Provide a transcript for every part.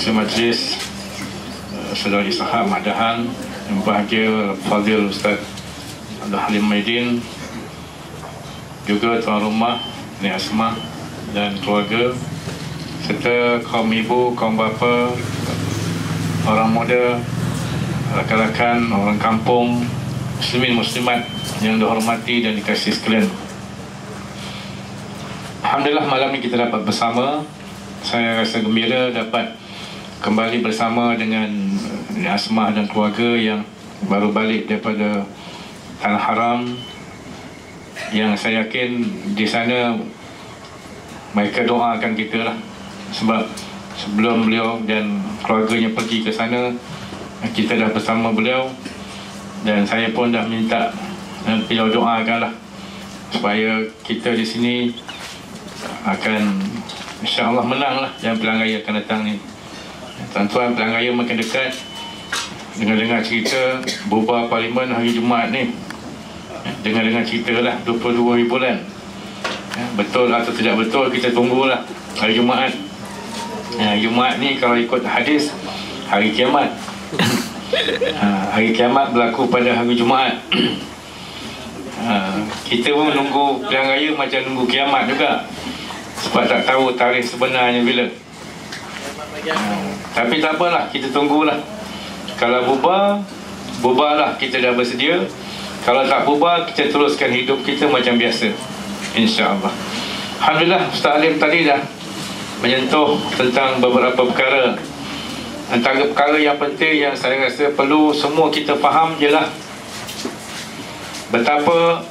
Pengurusi Majlis, Saudara Ishak Madahan, yang bahagia Fadil Ustaz Abdul Halim Maidin, juga tuan rumah Nek Asma dan keluarga, serta kaum ibu, kaum bapa, orang muda, rakan-rakan, orang kampung, muslimin muslimat yang dihormati dan dikasihi sekalian. Alhamdulillah malam ini kita dapat bersama. Saya rasa gembira dapat kembali bersama dengan Asma dan keluarga yang baru balik daripada Tanah Haram, yang saya yakin di sana mereka doakan kita lah, sebab sebelum beliau dan keluarganya pergi ke sana kita dah bersama beliau, dan saya pun dah minta dan beliau doakan lah supaya kita di sini akan insya-Allah menang lah dalam pilihan raya akan datang ni. Tuan-tuan, pilihan raya makin dekat. Dengar-dengar cerita bubar parlimen hari Jumaat ni, dengar-dengar cerita lah 22 bulan. Betul atau tidak betul kita tunggulah hari Jumaat. Jumaat ni kalau ikut hadis hari kiamat. Hari kiamat berlaku pada hari Jumaat. Kita pun menunggu pilihan raya macam nunggu kiamat juga, sebab tak tahu tarikh sebenarnya bila. Tapi tak apalah, kita tunggulah. Kalau bubar, bubarlah, kita dah bersedia. Kalau tak bubar, kita teruskan hidup kita macam biasa, insya-Allah. Alhamdulillah, Ustaz Alim tadi dah menyentuh tentang beberapa perkara. Antara perkara yang penting yang saya rasa perlu semua kita faham ialah betapa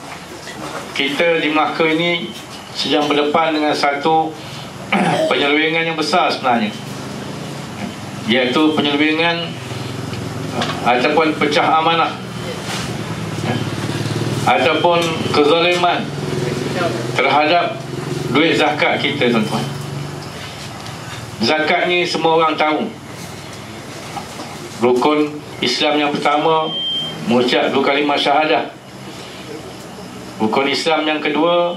kita di Melaka ini sedang berdepan dengan satu penyelewengan yang besar sebenarnya, iaitu penyelewengan ataupun pecah amanah ataupun kezaliman terhadap duit zakat kita, tuan-tuan. Zakat ni semua orang tahu. Rukun Islam yang pertama mengucap 2 kalimah syahadah. Rukun Islam yang kedua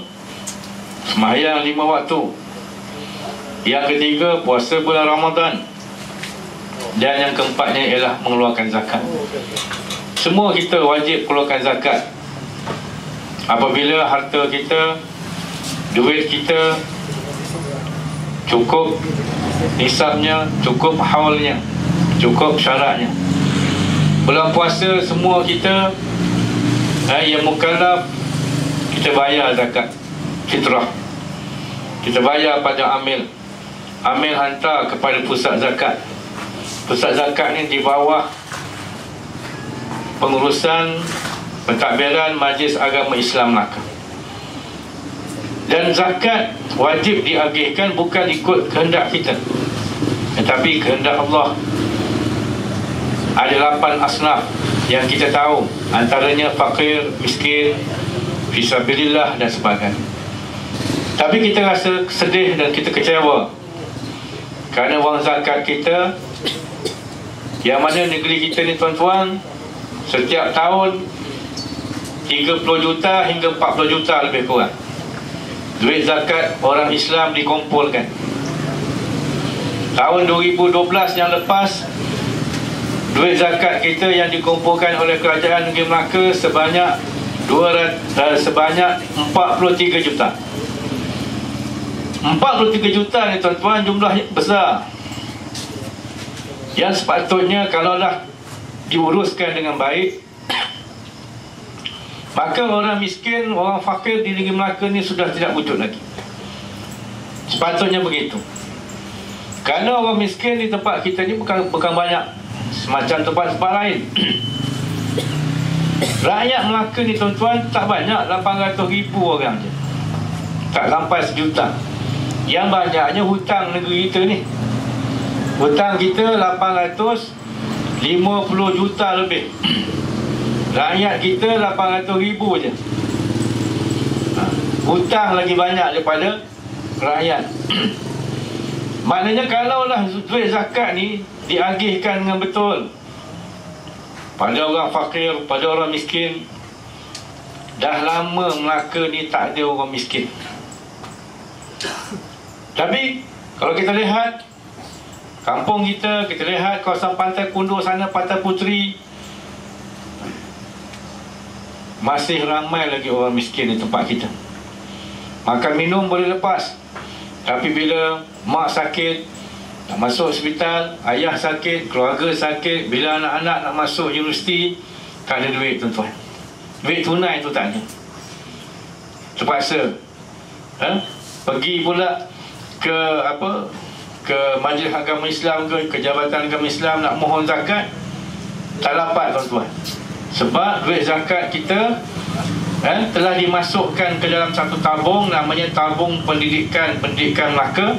sembahyang 5 waktu. Yang ketiga puasa bulan Ramadan. Dan yang keempatnya ialah mengeluarkan zakat. Semua kita wajib keluarkan zakat apabila harta kita, duit kita cukup nisabnya, cukup haulnya, cukup syaratnya. Bulan puasa semua kita yang mukallaf, kita bayar zakat fitrah. Kita bayar pada amil. Amil hantar kepada pusat zakat. Pusat zakat ni di bawah pengurusan pentadbiran Majlis Agama Islam Melaka. Dan zakat wajib diagihkan bukan ikut kehendak kita, tetapi kehendak Allah. Ada 8 asnaf yang kita tahu, antaranya fakir, miskin, fisabilillah dan sebagainya. Tapi kita rasa sedih dan kita kecewa kerana wang zakat kita, yang mana negeri kita ni, tuan-tuan, setiap tahun 30 juta hingga 40 juta lebih kurang duit zakat orang Islam dikumpulkan. Tahun 2012 yang lepas, duit zakat kita yang dikumpulkan oleh kerajaan negeri Melaka sebanyak 43 juta. 43 juta ni, tuan-tuan, jumlah besar, yang sepatutnya kalaulah diuruskan dengan baik, maka orang miskin, orang fakir di negeri Melaka ni sudah tidak wujud lagi. Sepatutnya begitu. Kerana orang miskin di tempat kita ni bukan banyak semacam tempat-tempat lain. Rakyat Melaka ni, tuan-tuan, tak banyak, 800,000 orang je, tak sampai 1 juta. Yang banyaknya hutang negeri kita ni. Hutang kita 850 juta lebih. Rakyat kita 800,000 je. Hutang lagi banyak daripada rakyat. Maknanya kalaulah duit zakat ni diagihkan dengan betul pada orang fakir, pada orang miskin, dah lama Melaka ni tak ada orang miskin. Tapi kalau kita lihat Kampung kita lihat kawasan Pantai Kundur sana, Pantai Puteri, masih ramai lagi orang miskin di tempat kita. Makan minum boleh lepas, tapi bila mak sakit, nak masuk hospital, ayah sakit, keluarga sakit, bila anak-anak nak masuk universiti, tak ada duit tuan-tuan. Duit tunai tu tak ada. Terpaksa pergi pula ke ke Majlis Agama Islam ke Jabatan Agama Islam nak mohon zakat, tak dapat tuan-tuan. Sebab duit zakat kita telah dimasukkan ke dalam satu tabung, namanya tabung pendidikan Melaka,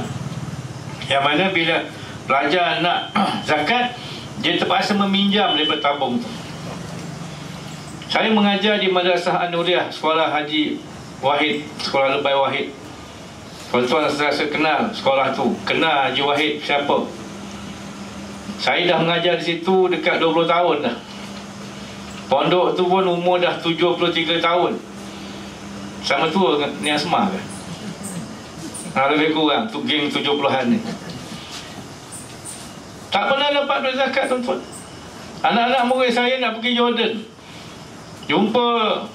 yang mana bila pelajar nak zakat, dia terpaksa meminjam daripada tabung tu. Saya mengajar di Madrasah An-Nuriyah, Sekolah Haji Wahid, Sekolah Lebay Wahid. Tuan-tuan rasa kenal sekolah tu, kenal Haji Wahid siapa. Saya dah mengajar di situ dekat 20 tahun dah. Pondok tu pun umur dah 73 tahun. Sama tua dengan Ni Asma kan? Lebih kurang tu, geng 70-an ni. Tak pernah dapat duit zakat tuan-tuan. Anak-anak murid saya nak pergi Jordan, jumpa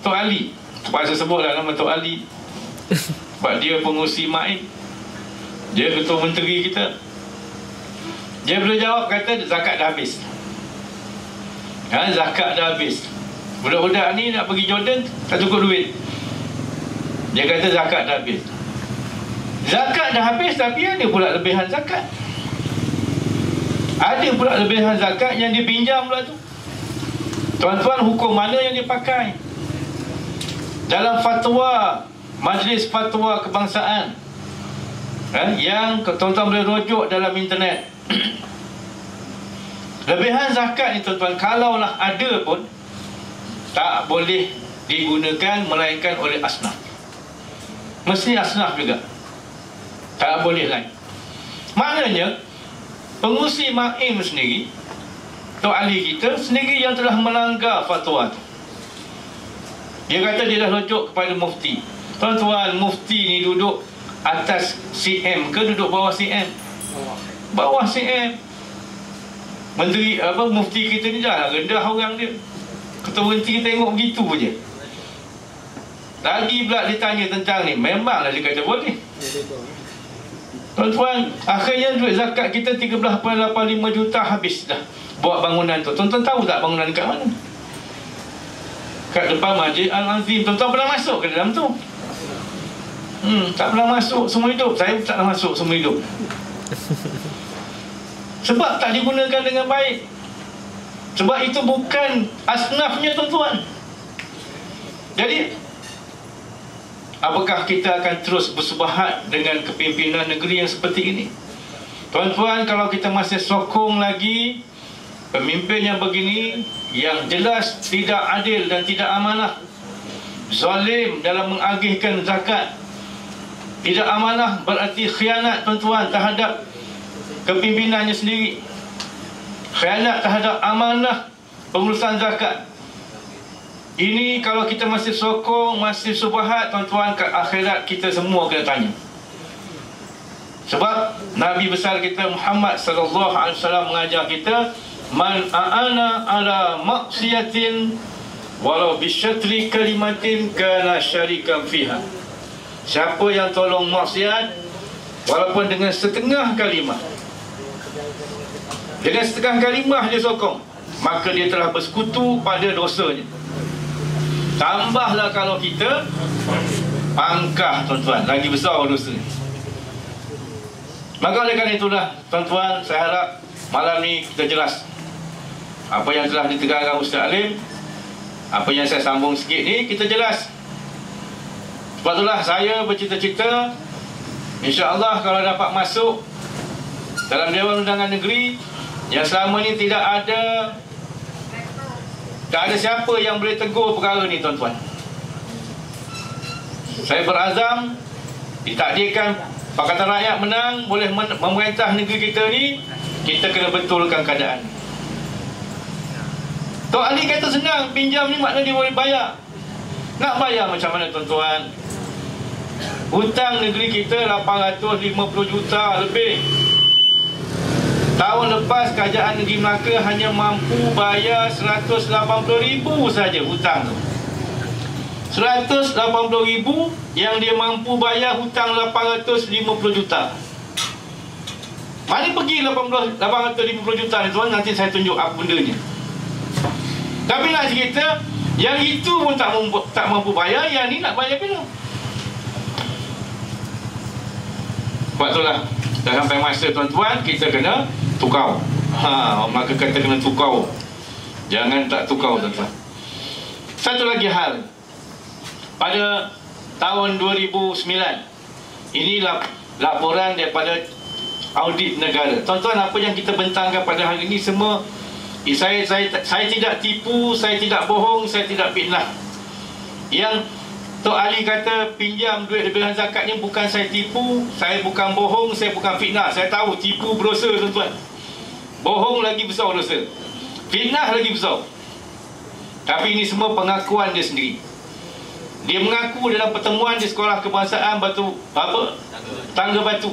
Tok Ali, terpaksa sebutlah nama Tok Ali sebab dia pengurusi MAIM, dia ketua menteri kita. Dia boleh jawab, kata zakat dah habis. Zakat dah habis. Budak-budak ni nak pergi Jordan, tak cukup duit. Dia kata zakat dah habis. Zakat dah habis, tapi ada pula lebihan zakat. Ada pula lebihan zakat yang dipinjam pula tu. Tuan-tuan, hukum mana yang dipakai? Dalam fatwa Majlis Fatwa Kebangsaan, yang tuan-tuan boleh rujuk dalam internet, lebihan zakat ni tuan-tuan, kalaulah ada pun tak boleh digunakan melainkan oleh asnaf. Mesti asnaf juga, tak boleh lain. Maknanya pengurusi MAIM sendiri, Tok Ali kita sendiri yang telah melanggar fatwa tu. Dia kata dia dah rujuk kepada mufti. Tuan-tuan, mufti ni duduk atas CM ke duduk bawah CM? Bawah CM. Menteri mufti kita ni dah rendah orang dia. Ketua menteri tengok begitu je. Lagi pula ditanya tentang ni, memanglah dia kata boleh. Tuan-tuan, akhirnya duit zakat kita 13.85 juta habis dah buat bangunan tu. Tuan-tuan tahu tak bangunan kat mana? Kat depan Masjid Al-Azim. Tuan-tuan pernah masuk ke dalam tu? Tak pernah masuk seumur hidup. Saya tak pernah masuk seumur hidup. Sebab tak digunakan dengan baik. Sebab itu bukan asnafnya tuan-tuan. Jadi apakah kita akan terus bersubahat dengan kepimpinan negeri yang seperti ini? Tuan-tuan, kalau kita masih sokong lagi pemimpin yang begini, yang jelas tidak adil dan tidak amanah, zalim dalam mengagihkan zakat, tidak amanah berarti khianat tuan-tuan terhadap kepimpinannya sendiri, khianat terhadap amanah pengurusan zakat. Ini kalau kita masih sokong, masih subahat, tuan-tuan, ke akhirat kita semua kena tanya. Sebab Nabi besar kita Muhammad sallallahu alaihi wasallam mengajar kita, man a'ana ala maksiatin walau bisyatri kalimatin kana syarikan fiha. Siapa yang tolong maksiat walaupun dengan setengah kalimah, dengan setengah kalimah dia sokong, maka dia telah bersekutu pada dosanya. Tambahlah kalau kita pangkah tuan-tuan, lagi besar dosa. Maka oleh kerana itulah tuan-tuan, saya harap malam ni kita jelas apa yang telah ditegarkan Ustaz Alim, apa yang saya sambung sikit ni kita jelas. Sebab itulah saya bercita-cita insya-Allah kalau dapat masuk dalam Dewan Undangan Negeri yang selama ni tidak ada siapa yang boleh tegur perkara ni tuan-tuan. Saya berazam ditakdirkan Pakatan Rakyat menang, boleh memerintah negeri kita ni, kita kena betulkan keadaan. Tok Ali kata senang, pinjam ni makna dia boleh bayar. Nak bayar macam mana tuan-tuan? Hutang negeri kita 850 juta lebih. Tahun lepas Kerajaan Negeri Melaka hanya mampu bayar 180,000 saja hutang tu. 180,000 yang dia mampu bayar hutang 850 juta. Mana pergi 850 juta ni tuan? Nanti saya tunjuk apa bendanya. Tapi nak cerita, yang itu pun tak mampu bayar, yang ni nak bayar bila? Sebab itulah, dah sampai masa tuan-tuan, kita kena tukau. Maka kata kena tukau. Jangan tak tukau tuan-tuan. Satu lagi hal. Pada tahun 2009, inilah laporan daripada audit negara. Tuan-tuan, apa yang kita bentangkan pada hari ini semua, saya tidak tipu, saya tidak bohong, saya tidak fitnah. Yang Tok Ali kata pinjam duit lebihan zakat ni bukan saya tipu, saya bukan bohong, saya bukan fitnah. Saya tahu tipu berdosa tuan-tuan. Bohong lagi besar dosa. Fitnah lagi besar. Tapi ini semua pengakuan dia sendiri. Dia mengaku dalam pertemuan di Sekolah Kebangsaan Tangga Batu.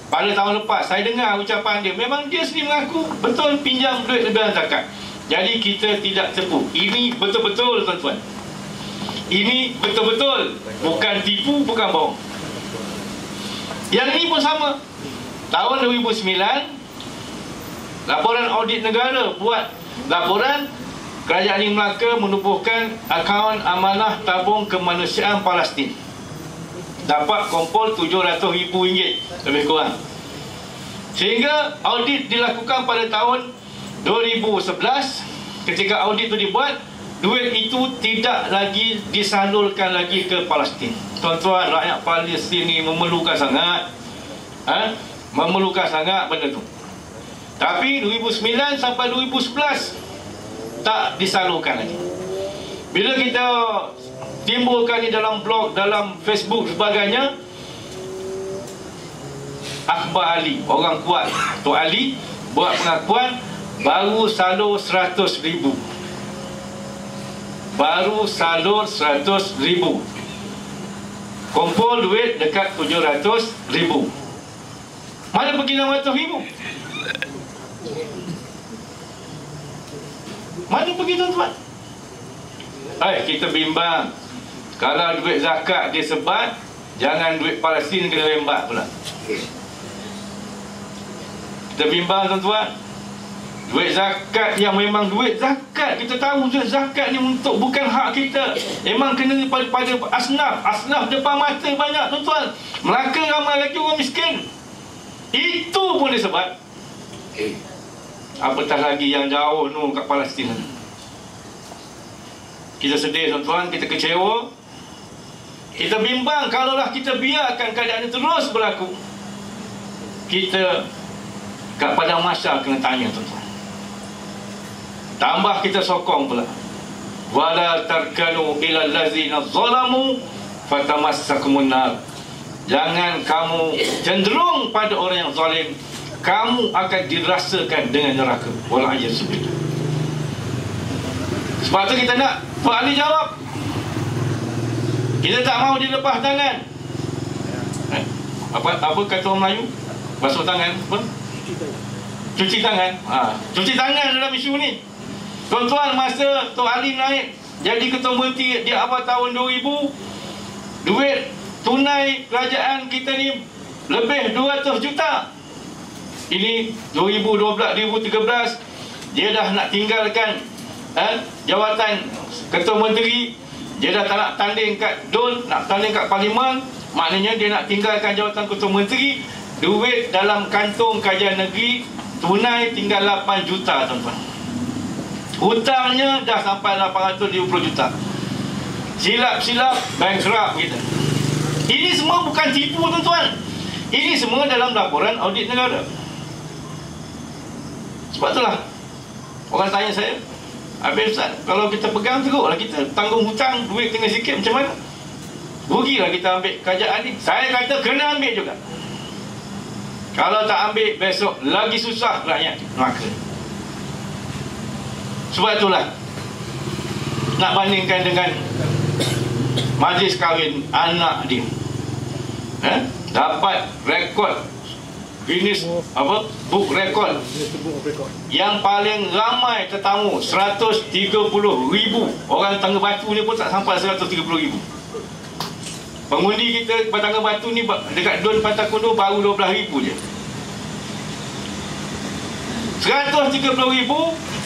Pada tahun lepas saya dengar ucapan dia, memang dia sendiri mengaku betul pinjam duit lebihan zakat. Jadi kita tidak tipu. Ini betul-betul tuan-tuan. Ini betul-betul, bukan tipu, bukan bohong. Yang ini pun sama. Tahun 2009, laporan audit negara buat laporan Kerajaan Negeri Melaka menubuhkan akaun amanah tabung kemanusiaan Palestin. Dapat kumpul RM700,000 lebih kurang. Sehingga audit dilakukan pada tahun 2011. Ketika audit itu dibuat, duit itu tidak lagi disalurkan lagi ke Palestin. Tuan-tuan, rakyat Palestin ini memerlukan sangat, memerlukan sangat benda tu. Tapi 2009 sampai 2011 tak disalurkan lagi. Bila kita timbulkan ni dalam blog, dalam Facebook sebagainya, Akbar Ali, orang kuat, Tok Ali buat pengakuan baru salur 100,000. Baru salur 100,000. Kumpul duit dekat 700,000. Mana pergi 600,000? Mana pergi tuan-tuan? Kita bimbang. Kalau duit zakat dia sebat, jangan duit Palestin kena rembat pula. Kita bimbang tuan-tuan. Duit zakat yang memang duit zakat, kita tahu duit zakat ni untuk bukan hak kita. Memang kena pada asnaf depan mata banyak tuan-tuan. Melaka ramai lagi orang miskin. Itu pun disebab. Apatah lagi yang jauh kat Palestin. Kita sedih tuan-tuan, kita kecewa. Kita bimbang kalaulah kita biarkan keadaan ini terus berlaku. Kita kat padang mahsyar kena tanya tuan-tuan. Tambah kita sokong pula. Wala tarkanu ilal ladzina zalamu fatamassakumun nar. Jangan kamu cenderung pada orang yang zalim, kamu akan dirasakan dengan neraka. Wal'ayyasubillah. Sebab tu kita nak Pak Ali jawab. Kita tak mahu dia lepas tangan. Apa kata orang Melayu? Basuh tangan apa? Cuci tangan. Cuci tangan dalam isu ni. Tuan-tuan, masa Tok Ali naik jadi Ketua Menteri di awal tahun 2000, duit tunai kerajaan kita ni lebih 200 juta. Ini 2012, 2013 dia dah nak tinggalkan jawatan Ketua Menteri. Dia dah tak nak tanding kat DUN, nak tanding kat Parlimen. Maknanya dia nak tinggalkan jawatan Ketua Menteri. Duit dalam kantung Kerajaan Negeri tunai tinggal 8 juta tuan-tuan. Hutangnya dah sampai 850 juta. Silap-silap bankrupt kita. Ini semua bukan tipu tuan-tuan. Ini semua dalam laporan audit negara. Sebab itulah orang tanya saya, habis Ustaz, kalau kita pegang teruklah, kita tanggung hutang, duit tinggal sikit, macam mana? Rugilah kita ambil kerajaan ni. Saya kata kena ambil juga. Kalau tak ambil, besok lagi susah rakyat Melaka. Sebab itulah nak bandingkan dengan majlis kahwin anak dia, dapat rekod Guinness Book Record yang paling ramai tetamu, 130,000 orang Tangga Batu ni pun tak sampai 130,000. Pengundi kita pada Tangga Batu ni dekat Don Pantai Kondo baru 12,000 je. 130,000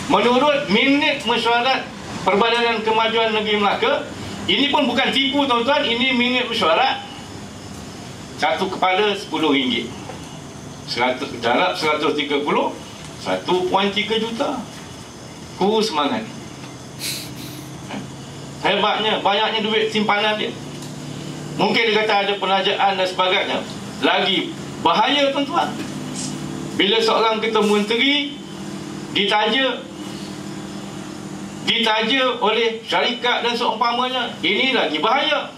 menurut minit mesyuarat Perbadanan Kemajuan Negeri Melaka. Ini pun bukan tipu tuan-tuan, ini minit mesyuarat. Satu kepala RM10. Darab 130, 1.3 juta. Kurus semangat. Hebatnya, banyaknya duit simpanan dia. Mungkin dia kata ada penajaan dan sebagainya. Lagi bahaya tuan-tuan, bila seorang ketua menteri ditaja oleh syarikat dan seumpamanya, ini lagi bahaya.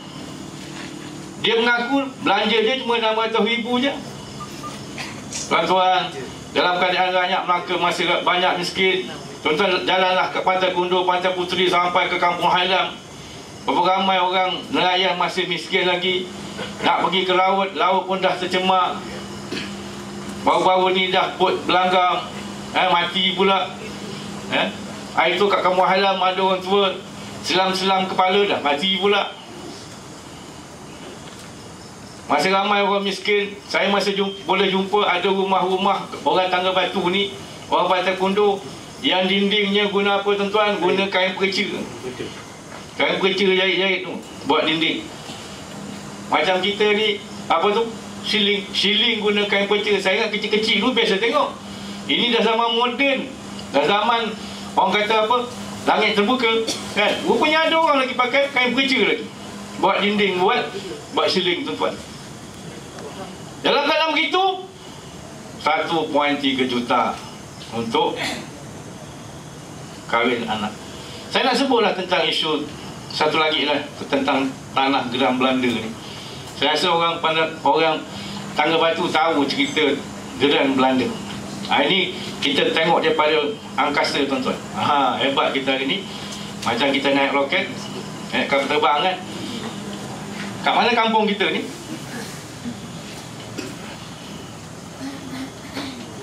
Dia mengaku belanja dia cuma RM600,000 je. Tuan-tuan, dalam keadaan rakyat Melaka masih banyak miskin, tuan-tuan jalanlah ke Pantai Kondo, Pantai Puteri sampai ke Kampung Hailam. Berapa ramai orang nelayan masih miskin lagi. Nak pergi ke laut, laut pun dah tercemar. Baru-baru ni dah bot berlanggar, mati pula. Hari tu kat Kampung Hailam ada orang tua selam-selam kepala dah mati pula. Masih ramai orang miskin. Saya masih boleh jumpa ada rumah-rumah orang Tangga Batu ni, orang Pantai Kondo, yang dindingnya guna apa tuan-tuan? Guna kain perca. Kain perca jahit-jahit tu buat dinding. Macam kita ni apa tu? Siling guna kain perca. Saya ingat kecil-kecil tu biasa tengok. Ini dah zaman moden. Dah zaman orang kata apa? Langit terbuka kan? Rupanya ada orang lagi pakai kain perca lagi. Buat dinding, buat siling tuan-tuan. Dalam keadaan begitu, 1.3 juta untuk kahwin anak. Saya nak sebutlah tentang isu satu lagi lah, tentang tanah geram Belanda ni. Saya rasa orang Tangga Batu tahu cerita geram Belanda. Ini kita tengok daripada angkasa tuan-tuan. Hebat kita hari ni. Macam kita naik roket, naik kapal terbang kan. Kat mana kampung kita ni?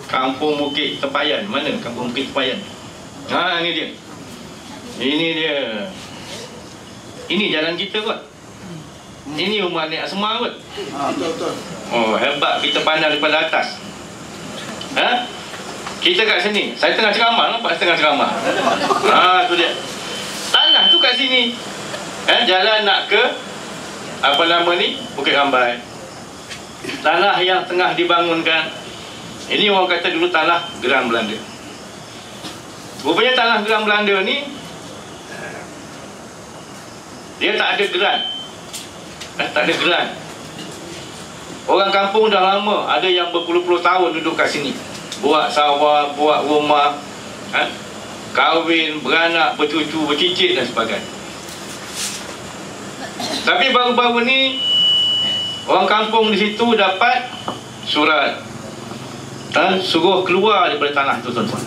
Kampung Bukit Tepayan. Mana Kampung Bukit Tepayan? Ini dia. Ini dia. Ini jalan kita kot. Ini rumah Nek Asma kot. Betul-betul. Oh, hebat kita pandang daripada atas. Kita kat sini. Saya tengah ceramah, nampak saya tengah ceramah. Tu dia. Tanah tu kat sini. Jalan nak ke apa nama ni? Bukit Rambai. Tanah yang tengah dibangunkan. Ini orang kata dulu tanah geram Belanda. Rupanya tanah geram Belanda ni dia tak ada geran. Tak ada geran. Orang kampung dah lama, ada yang berpuluh-puluh tahun duduk kat sini. Buat sawah, buat rumah, kahwin, beranak, bercucu, bercicit dan sebagainya. Tapi baru-baru ni orang kampung di situ dapat surat suruh keluar daripada tanah tu tuan-tuan.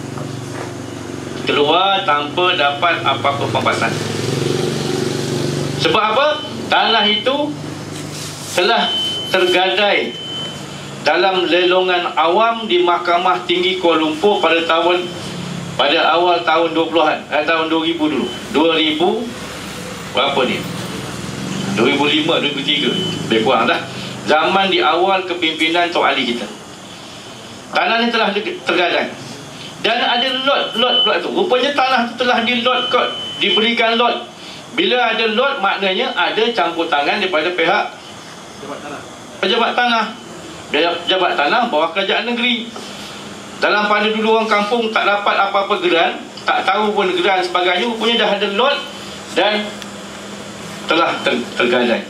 Keluar tanpa dapat apa-apa pembahasan. Sebab apa? Tanah itu telah tergadai dalam lelongan awam di Mahkamah Tinggi Kuala Lumpur pada awal tahun 20-an, tahun 2000 dulu. 2000 berapa ni? 2005, 2003. Lebih kurang dah. Zaman di awal kepimpinan Tok Ali kita. Tanah ni telah tergadai. Dan ada lot tu. Rupanya tanah tu telah di-lot kot, diberikan lot. Bila ada lot, maknanya ada campur tangan daripada pihak pejabat tanah. Pejabat tanah bawah kerajaan negeri. Dalam pada dulu orang kampung tak dapat apa-apa geran, tak tahu pun geran sebagainya, rupanya dah ada lot dan telah tergadai.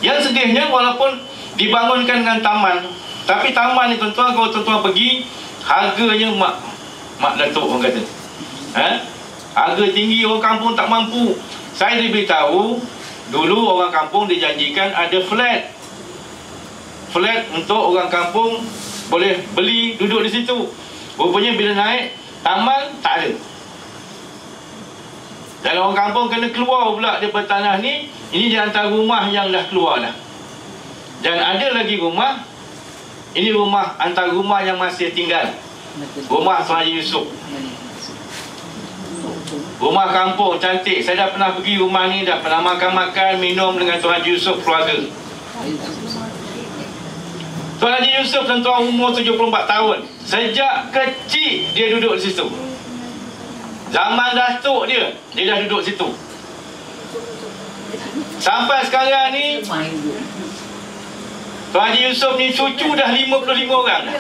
Yang sedihnya, walaupun dibangunkan dengan taman, tapi taman ni tuan-tuan, kalau tuan-tuan pergi, harganya mak datuk orang kata. Harga tinggi, orang kampung tak mampu. Saya diberitahu dulu orang kampung dijanjikan ada flat untuk orang kampung boleh beli, duduk di situ. Rupanya bila naik taman tak ada. Dan orang kampung kena keluar pula daripada tanah ni. Ini di antara rumah yang dah keluar dah. Dan ada lagi rumah Ini rumah, antara rumah yang masih tinggal, rumah Tuan Haji Yusof. Rumah kampung cantik. Saya dah pernah pergi rumah ni, dah pernah makan-makan, minum dengan Tuan Haji Yusof keluarga. Tuan Haji Yusof tuan-tuan umur 74 tahun. Sejak kecil dia duduk di situ. Zaman datuk dia dah duduk situ. Sampai sekarang ni Tuan Haji Yusof ni cucu dah 55 orang dah.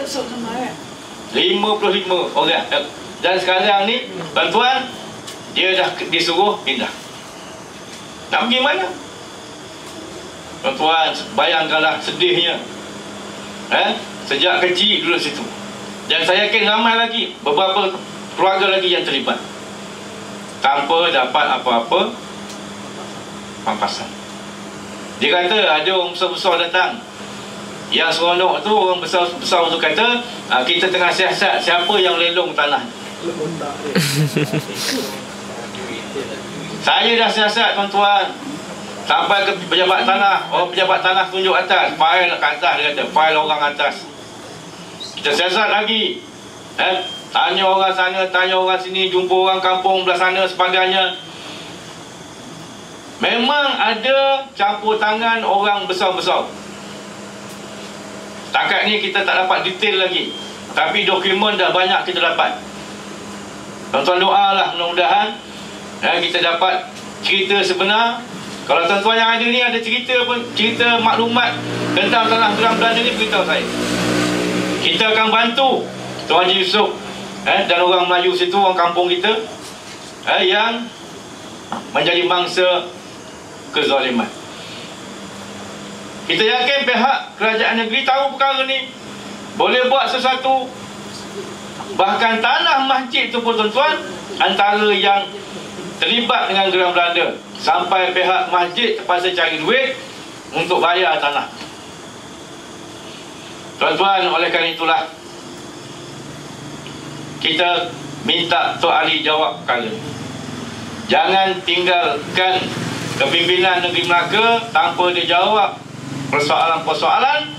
55 orang. Dan sekarang ni tuan-tuan, dia dah disuruh pindah. Nak pergi mana? Tuan-tuan, bayangkanlah sedihnya. Sejak kecil duduk situ. Dan saya yakin ramai lagi, beberapa keluarga lagi yang terlibat, tanpa dapat apa-apa pampasan. Dia kata ada orang besar-besar datang. Yang seronok tu orang besar-besar tu kata, kita tengah siasat siapa yang lelong tanah. Saya dah siasat tuan-tuan, sampai ke pejabat tanah. Orang pejabat tanah tunjuk atas, file kat atas, dia kata file orang atas. Kita siasat lagi, tanya orang sana, tanya orang sini, jumpa orang kampung belah sana sebagainya. Memang ada campur tangan orang besar-besar. Takat ni kita tak dapat detail lagi, tapi dokumen dah banyak kita dapat. Tuan-tuan doalah mudah-mudahan kita dapat cerita sebenar. Kalau tuan-tuan yang ada ni ada cerita pun, cerita maklumat tentang tanah geram Belanda ni, beritahu saya. Kita akan bantu Tuan Haji Yusof dan orang Melayu situ, orang kampung kita yang menjadi mangsa kezaliman. Kita yakin pihak kerajaan negeri tahu perkara ni, boleh buat sesuatu. Bahkan tanah masjid tu pun tuan-tuan, antara yang terlibat dengan geram Belanda, sampai pihak masjid terpaksa cari duit untuk bayar tanah. Tuan-tuan, oleh kerana itulah kita minta Tok Ali jawab perkara ni. Jangan tinggalkan kepimpinan negeri Melaka tanpa dia jawab persoalan-persoalan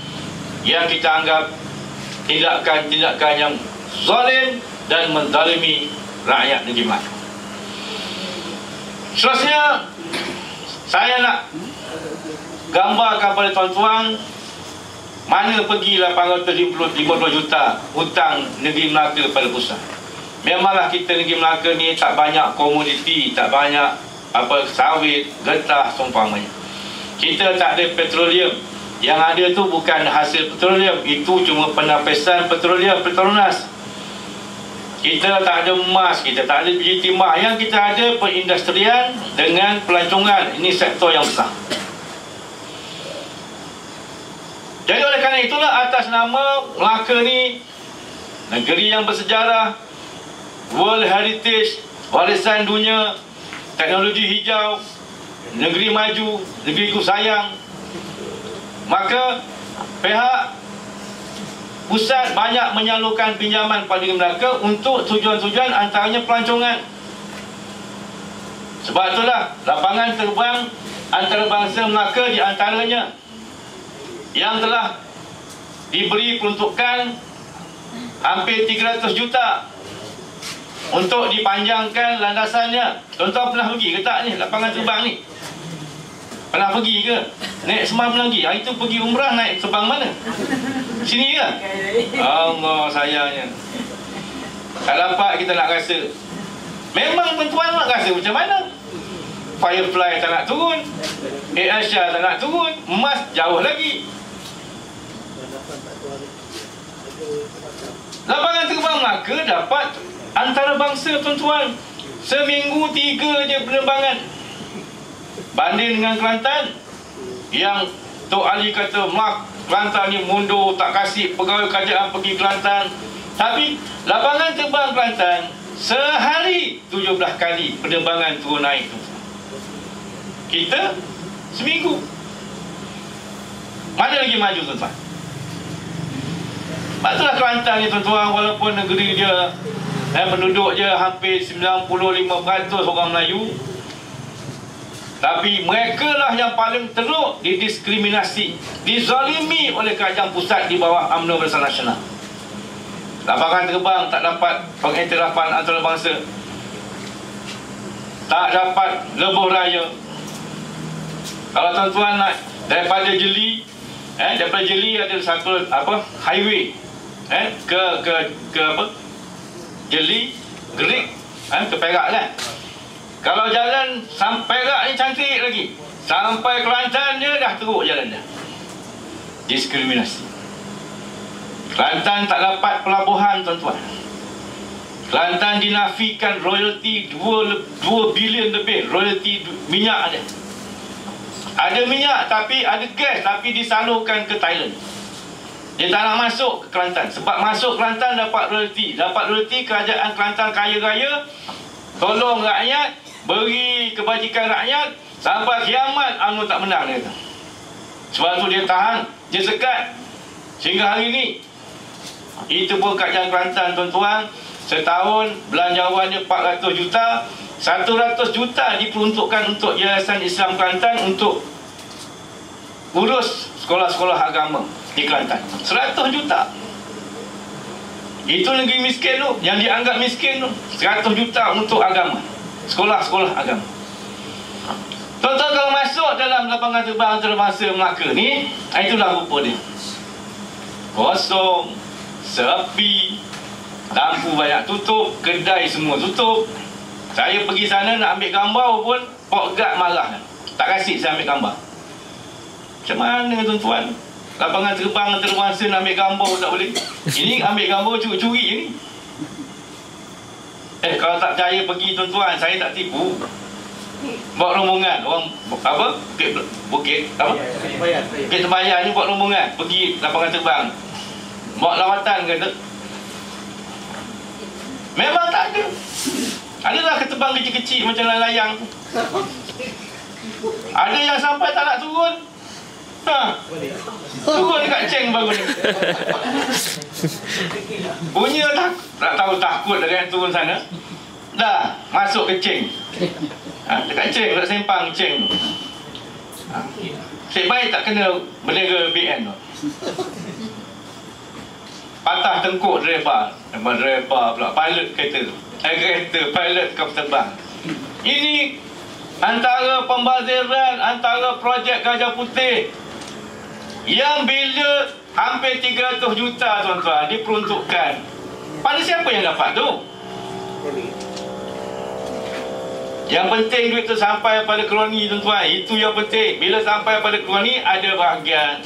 yang kita anggap tindakan-tindakan yang zalim dan menzalimi rakyat negeri Melaka. Seterusnya, saya nak gambarkan kepada tuan-tuan mana pergi 850 juta hutang negeri Melaka pada pusat. Memanglah kita negeri Melaka ni tak banyak komoditi, tak banyak sawit, getah seumpamanya. Kita tak ada petroleum. Yang ada tu bukan hasil petroleum, itu cuma penapisan petroleum, Petronas. Kita tak ada emas, kita tak ada biji timah. Yang kita ada perindustrian dengan pelancongan. Ini sektor yang besar. Jadi oleh kerana itulah, atas nama Melaka ni negeri yang bersejarah, World Heritage, warisan dunia, teknologi hijau, negeri maju, negeri ku sayang, maka pihak pusat banyak menyalurkan pinjaman pada negeri Melaka untuk tujuan-tujuan antaranya pelancongan. Sebab itulah lapangan terbang antarabangsa Melaka di antaranya yang telah diberi peruntukan hampir 300 juta untuk dipanjangkan landasannya. Tuan-tuan pernah pergi ke tak ni lapangan terbang ni? Pernah pergi ke? Naik semalam lagi. Hari tu pergi umrah naik terbang mana? Sini ke? Allah sayangnya. Tak dapat kita nak rasa. Memang tuan-tuan nak rasa macam mana? Firefly tak nak turun, Air Asia tak nak turun, emas jauh lagi. Lapangan terbang Melaka dapat antarabangsa tuan-tuan. Seminggu 3 je penerbangan. Banding dengan Kelantan yang Tok Ali kata Kelantan ni mundur, tak kasih pegawai kerajaan pergi Kelantan. Tapi lapangan terbang Kelantan sehari 17 kali penerbangan turun naik tu. Kita seminggu. Mana lagi maju tuan-tuan? Sebab itulah Kelantan ni tuan-tuan, walaupun negeri dia penduduk je hampir 95% orang Melayu, Tapi mereka lah yang paling teruk didiskriminasi, dizalimi oleh kerajaan pusat di bawah UMNO Barisan Nasional. Lapangan terbang tak dapat pengiktirafan antarabangsa, tak dapat lebuh raya. Kalau tuan-tuan nak daripada Jeli, daripada Jeli ada satu highway ke apa? Jeli, Gerik, ke Perak kan. Kalau jalan sampai Perak ni cantik lagi, sampai Kelantan dia dah teruk jalan dia. Diskriminasi. Kelantan tak dapat pelabuhan, tuan-tuan. Kelantan dinafikan royalty 2 bilion lebih royalty minyak dia. Ada minyak tapi ada gas, tapi disalurkan ke Thailand. Dia tak nak masuk ke Kelantan. Sebab masuk Kelantan dapat royalty. Dapat royalty, kerajaan Kelantan kaya raya, tolong rakyat, beri kebajikan rakyat, sampai kiamat UMNO tak menang dia kata. Sebab tu dia tahan, dia sekat sehingga hari ni. Itu pun kerajaan Kelantan, tuan-tuan, setahun belanjawannya 400 juta, 100 juta diperuntukkan untuk Yayasan Islam Kelantan untuk urus sekolah-sekolah agama di Kelantan. 100 juta. Itu negeri miskin tu, yang dianggap miskin tu, 100 juta untuk agama, sekolah-sekolah agama. Tuan-tuan, kalau masuk dalam lapangan terbang antarabangsa Melaka ni, itulah rupa dia. Kosong, sepi, lampu banyak tutup, kedai semua tutup. Saya pergi sana nak ambil gambar pun Pok Guard marah, tak kasih saya ambil gambar. Macam mana, tuan-tuan? Lapangan terbang antarabangsa nak ambil gambar tak boleh. Ini ambil gambar curi-curi je ni. Kalau tak percaya pergi, tuan-tuan, saya tak tipu. Buat rombongan orang apa? Bukit apa? Bukit Tembayan ni buat rombongan pergi lapangan terbang. Buat lawatan kata. Memang tak ada. Adalah ketebang kecil-kecil macam layang tu. Ada yang sampai tak nak turun. Turun dekat ceng baru ni. Punya tak tahu takut dengan turun sana. Dah masuk ke ceng. Dekat ceng, dekat sempang ceng tu. Cik baik tak kena bendera BN tu. Patah tengkuk driver pula, pilot kereta tu. Pilot kapal terbang. Ini antara pembaziran, antara projek Gajah Putih yang bila hampir 300 juta, tuan-tuan, diperuntukkan. Pada siapa yang dapat tu? Yang penting duit tu sampai pada kroni, tuan-tuan. Itu yang penting. Bila sampai pada kroni, ada bahagian.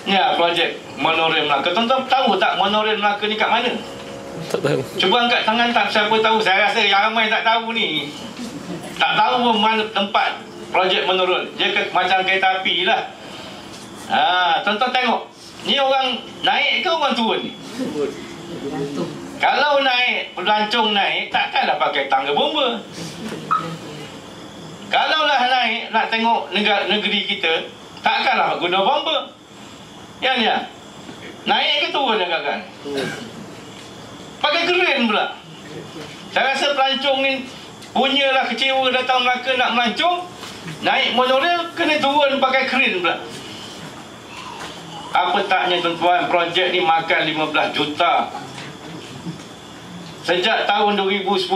Ya, projek monorail Melaka. Tuan-tuan tahu tak monorail Melaka ni kat mana? Tak tahu. Cuba angkat tangan tak siapa tahu. Saya rasa yang ramai tak tahu ni. Tak tahu pun mana tempat projek monorail. Dia macam kereta api lah. Tuan-tuan tengok. Ni orang naik ke orang turun ni? Kalau naik, pelancong naik, takkanlah pakai tangga bomba. Kalaulah naik, nak tengok negeri kita, takkanlah guna bomba. Ya, naik ke turun agak-agak? Pakai keren pula. Saya rasa pelancong ni punyalah kecewa datang Melaka nak melancong, naik monorail kena turun pakai keren pula. Apa taknya, tuan-tuan, projek ni makan 15 juta. Sejak tahun 2010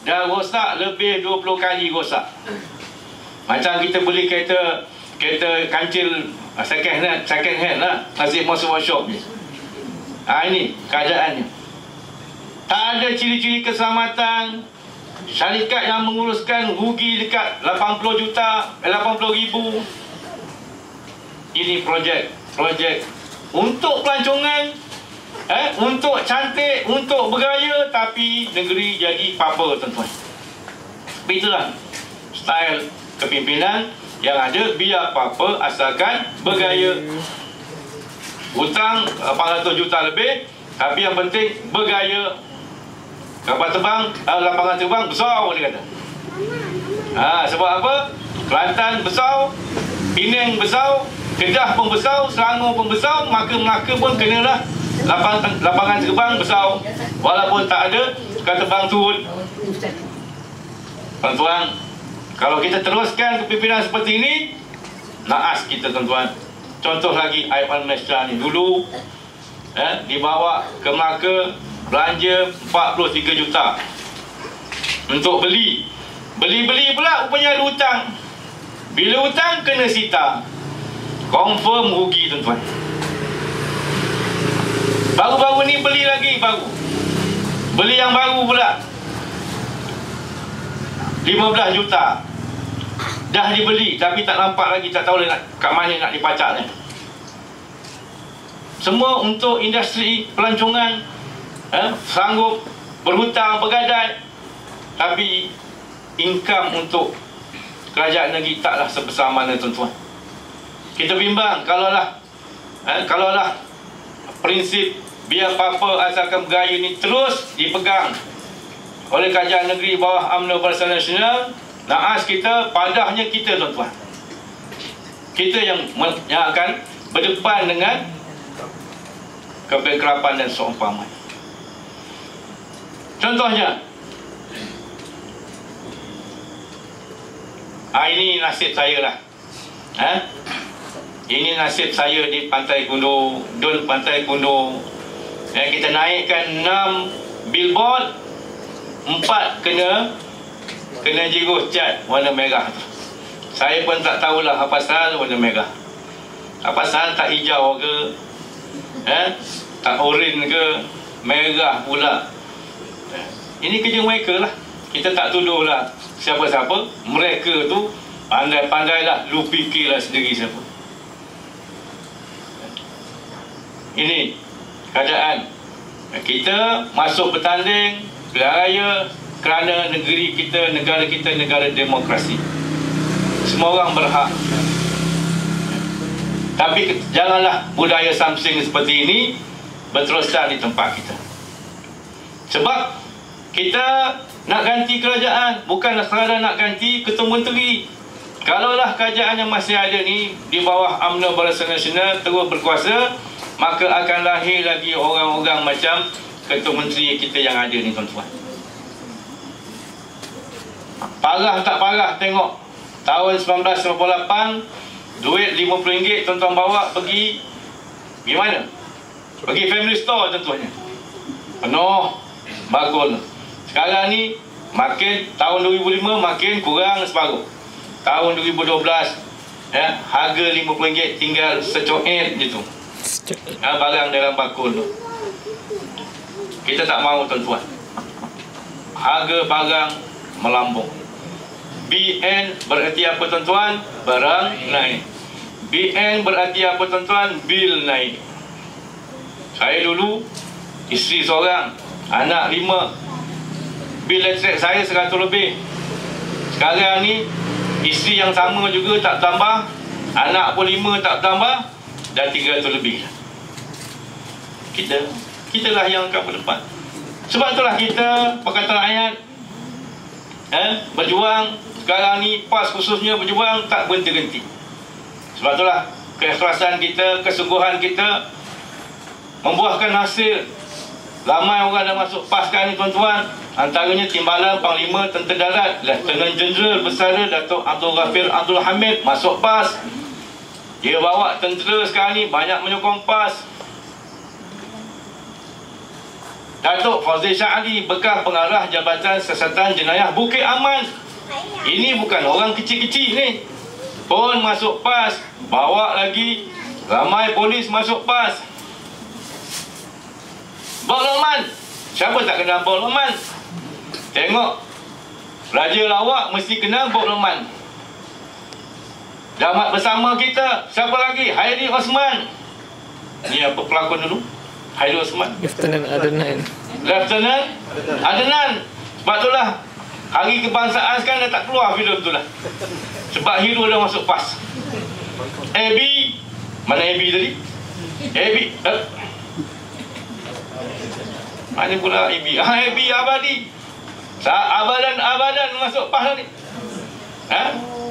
dah rosak lebih 20 kali rosak. Macam kita beli kereta kancil second hand lah, masih masuk workshop ni. Ini keadaannya. Tak ada ciri-ciri keselamatan. Syarikat yang menguruskan rugi dekat 80 juta, 80 ribu. Ini projek untuk pelancongan, untuk cantik, untuk bergaya, tapi negeri jadi papa, tuan-tuan. Itulah style kepimpinan yang ada, biar apa asalkan bergaya. Hutang 800 juta lebih, tapi yang penting bergaya. Kapal terbang, lapangan terbang besar, dia kata. Sebab apa? Kelantan besar, Penang besar, Kedah pun besar, Selangor pun besar, maka Melaka pun kenalah lapangan terbang besar. Walaupun tak ada kapal terbang turun. Tuan-tuan, kalau kita teruskan kepimpinan seperti ini, naas kita tuan-tuan. Contoh lagi Aiman Malaysia ni dulu dibawa ke Melaka, belanja 43 juta untuk beli pula rupanya ada hutang. Bila hutang kena sita, confirm rugi tuan-tuan. Baru-baru ni beli lagi beli yang baru pula 15 juta dah dibeli tapi tak nampak lagi, tak tahu nak kat mana nak dipacak ni. Semua untuk industri pelancongan, sanggup berhutang bergadai, tapi income untuk kerajaan negeri taklah sebesar mana tuan-tuan. Kita bimbang kalaulah prinsip biar apa-apa asalkan bergaya ni terus dipegang oleh kerajaan negeri bawah UMNO Barisan Nasional, naas kita, padahnya kita tuan-tuan. Kita yang akan berdepan dengan kebangkrapan dan seumpamanya. Contohnya, ini nasib saya lah. Ini nasib saya di Pantai Kuno, Dun Pantai Kuno. Kita naikkan 6 billboard, 4 kena jiruh cat warna merah tu. Saya pun tak tahulah apa pasal warna merah. Apa pasal tak hijau ke, tak oren ke, merah pula. Ini kerja mereka lah. Kita tak tuduh lah siapa-siapa. Mereka tu pandai-pandai lah, lu fikirlah sendiri siapa. Ini keadaan. Kita masuk bertanding pilihan raya kerana negeri kita, negara kita, negara demokrasi. Semua orang berhak. Tapi janganlah budaya samsing seperti ini berterusan di tempat kita. Sebab kita nak ganti kerajaan, bukanlah sekadar nak ganti ketua menteri. Kalaulah kerajaan yang masih ada ni di bawah UMNO Barisan Nasional terus berkuasa, maka akan lahir lagi orang-orang macam ketua menteri kita yang ada ni tuan-tuan. Parah tak parah tengok tahun 1998 duit RM50 tuan-tuan bawa pergi mana? Pergi family store contohnya, penuh bagul. Sekarang ni makin tahun 2005 makin kurang separuh. Tahun 2012 harga RM50 tinggal secoet je tu. Barang dalam bakul tu. Kita tak mahu tuan-tuan. Harga barang melambung. BN berarti apa tuan-tuan? Barang naik. BN berarti apa tuan-tuan? Bil naik. Saya dulu isteri seorang, anak 5. Bil elektrik saya 100 lebih. Sekarang ni isteri yang sama juga tak tambah, anak pun 5 tak tambah, dah 300 lebih. Kitalah yang akan berdepan. Sebab itulah kita Pakatan Rakyat berjuang. Sekarang ni PAS khususnya berjuang tak berhenti-henti. Sebab itulah keikhlasan kita, kesungguhan kita membuahkan hasil. Ramai orang dah masuk PAS sekarang ni tuan-tuan. Antaranya Timbalan Panglima Tentera Darat, Lieutenant Jeneral Besara Datuk Abdul Ghafir Abdul Hamid masuk PAS. Dia bawa tentera sekarang ni banyak menyokong PAS. Datuk Fauzi Shah Ali, bekas pengarah Jabatan Siasatan Jenayah Bukit Aman. Ini bukan orang kecil-kecil ni, pun masuk PAS. Bawa lagi ramai polis masuk PAS. Bok Lokman, siapa tak kenal Bok Lokman? Tengok Raja Lawak mesti kenal Bok Lokman. Damat bersama kita, siapa lagi? Hairi Osman. Ni apa pelakon dulu? Hairi Osman, Lieutenant Adnan. Lieutenant Adnan. Sebab itulah Hari Kebangsaan sekarang dah tak keluar filem tu lah. Sebab hero dah masuk PAS. Abby, mana Abby tadi? Abby, mana pula Abby? Abby Abadi. Abadan masuk PAS ni.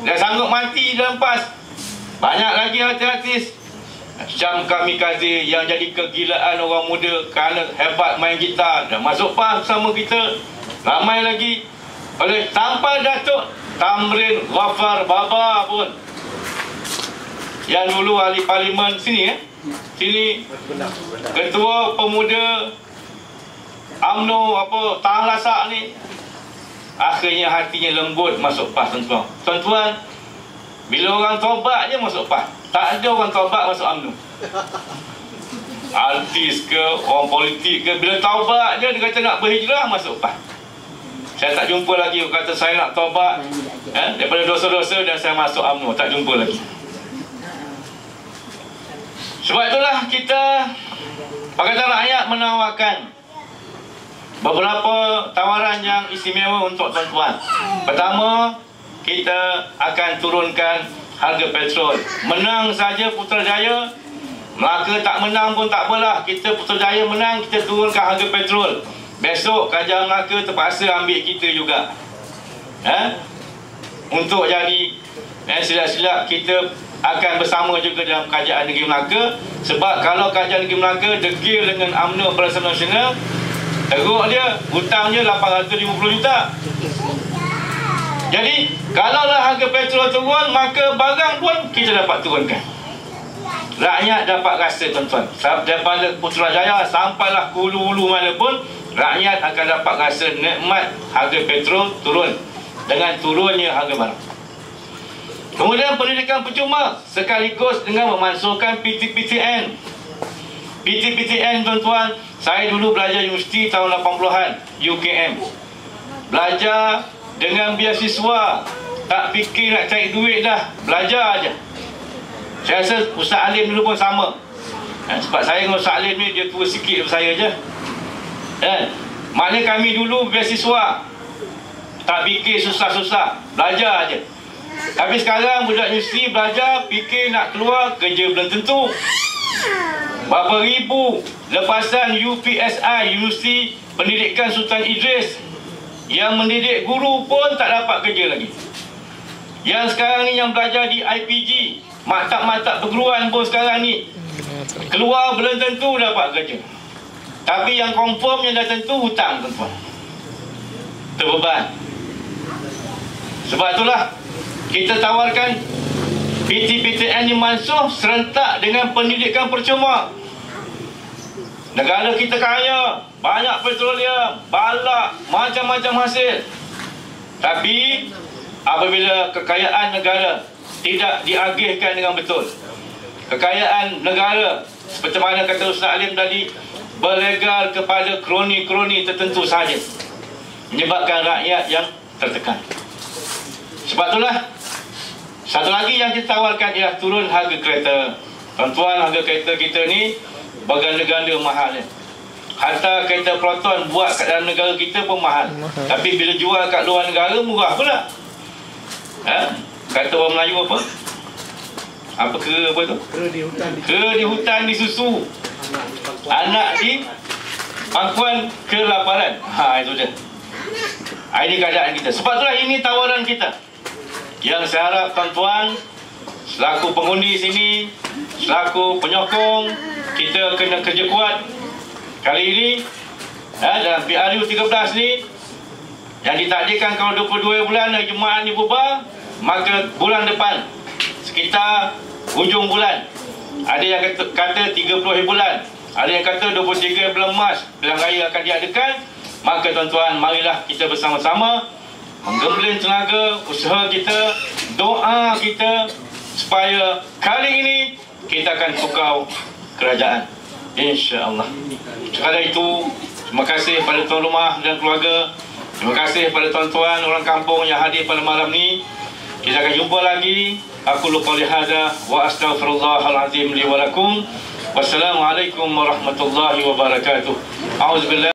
Dah sanggup mati dalam PAS. Banyak lagi artis-artis Syam Kamikaze yang jadi kegilaan orang muda kerana hebat main gitar, dah masuk PAS bersama kita. Ramai lagi oleh tanpa Datuk Tamrin Ghaffar Baba pun, yang dulu ahli parlimen sini, sini ketua pemuda UMNO Tahan Lasak ni, akhirnya hatinya lembut masuk PAS, tuan-tuan. Tuan-tuan, bila orang tobat je masuk PAS, tak ada orang tobat masuk UMNO. Artis ke, orang politik ke, bila taubat je dia kata nak berhijrah masuk PAS. Saya tak jumpa lagi orang kata saya nak taubat daripada dosa-dosa dan saya masuk UMNO, tak jumpa lagi. Sebab itulah kita Pakatan Rakyat menawarkan beberapa tawaran yang istimewa untuk tuan-tuan. Pertama, kita akan turunkan harga petrol. Menang saja Putrajaya, Melaka tak menang pun tak apalah. Kita Putrajaya menang, kita turunkan harga petrol. Besok Kerajaan Melaka terpaksa ambil kita juga. Untuk jadi silap-silap kita akan bersama juga dalam Kerajaan Negeri Melaka. Sebab kalau Kerajaan Negeri Melaka degil dengan UMNO Barisan Nasional, teruk dia, hutangnya 850 juta. Jadi kalaulah harga petrol turun, maka barang pun kita dapat turunkan. Rakyat dapat rasa, tuan-tuan, daripada Putrajaya sampailah ke hulu-hulu mana pun, rakyat akan dapat rasa nikmat harga petrol turun dengan turunnya harga barang. Kemudian pendidikan percuma sekaligus dengan memansuhkan PTPTN. PTPTN, tuan-tuan, saya dulu belajar universiti tahun 80-an, UKM. Belajar dengan beasiswa, tak fikir nak cari duit dah, belajar aja. Saya rasa Ustaz Alim dulu pun sama. Sebab saya dengan Ustaz Alim ni dia tua sikit daripada saya je. Maknanya kami dulu beasiswa, tak fikir susah-susah, belajar aja. Tapi sekarang budak universiti belajar, fikir nak keluar, kerja belum tentu. Berapa ribu lepasan UPSI, Universiti Pendidikan Sultan Idris, yang mendidik guru pun tak dapat kerja lagi. Yang sekarang ni yang belajar di IPG, maktab-maktab perguruan pun sekarang ni keluar belum tentu dapat kerja. Tapi yang confirm yang dah tentu hutang, tuan-tuan, terbeban. Sebab itulah kita tawarkan PTPTN dimansuh serentak dengan pendidikan percuma. Negara kita kaya, banyak petroleum, balak, macam-macam hasil. Tapi apabila kekayaan negara tidak diagihkan dengan betul, kekayaan negara seperti mana kata Ustaz Alim tadi, berlegar kepada kroni-kroni tertentu sahaja, menyebabkan rakyat yang tertekan. Sebab itulah satu lagi yang kita tawarkan ialah turun harga kereta. Tuan-tuan, harga kereta kita ni berganda-ganda mahal. Harta kereta Proton buat kat dalam negara kita pun mahal. Tapi bila jual kat luar negara murah pula. Kata orang Melayu apa? Apa kera apa tu? Kera di hutan di susu, anak di pangkuan kelaparan. Itu dia. Ini keadaan kita. Sebab itulah ini tawaran kita, yang saya harap tuan-tuan selaku pengundi sini, selaku penyokong, kita kena kerja kuat. Kali ini dalam PRU 13 ni yang ditakdirkan kalau 22 bulan hari Jumaat ni bubar, maka bulan depan sekitar hujung bulan, ada yang kata 30 bulan, ada yang kata 23 bulan Mac pilihan raya akan diadakan. Maka tuan-tuan, marilah kita bersama-sama menggembleng tenaga, usaha kita, doa kita, supaya kali ini kita akan tukar kerajaan, insya-Allah. Sekadar itu, terima kasih pada tuan rumah dan keluarga. Terima kasih pada tuan-tuan orang kampung yang hadir pada malam ni. Kita akan jumpa lagi. Aku lupa lihada wa astaghfirullahalazim li wa lakum. Wassalamualaikum warahmatullahi wabarakatuh. A'udzubillah.